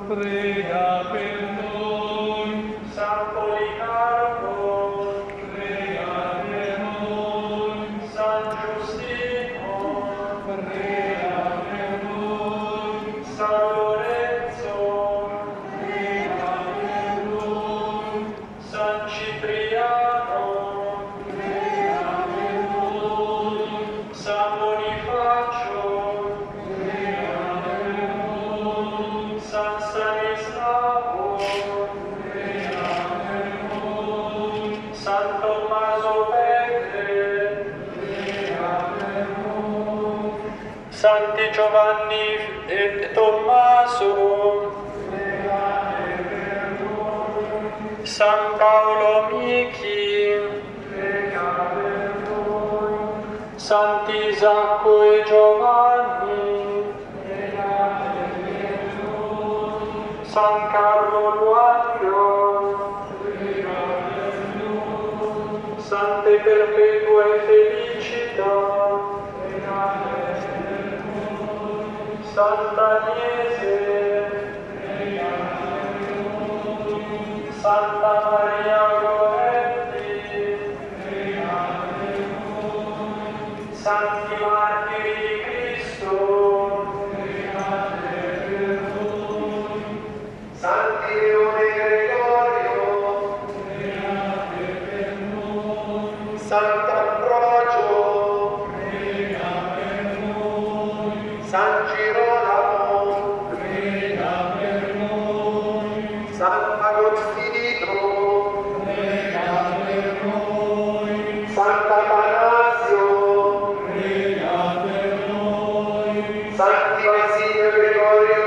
prega per noi. San Policarpo, Prega per noi. San Giustino, Prega per noi. San Lorenzo, Prega per noi. San Cipriano, Prega per noi. San Bonifacio, Prega per noi. San Stanislao, Prega per noi. San Tommaso Beppe, Prega per noi. Santi Giovanni e Tommaso, Pregate per noi. San Paolo Michi, Prega per noi. Santi Isacco e Giovanni, Pregate per noi. San Carlo Luaglio, Prega per noi. Sante Perpetua e Felicita, Pregate per noi. Santa Agnese, Prega per noi. Santa Maria Goretti, Prega per noi. Santi Martiri di Cristo, Pregate per noi. Santi Leone e Gregorio, Pregate per noi. Sant'Ambrogio, Prega per noi. San Girolamo, Prega per noi. Sant'Agostino, Prega per noi. Sant'Atanasio, Prega per noi. Santi Basilio e Gregorio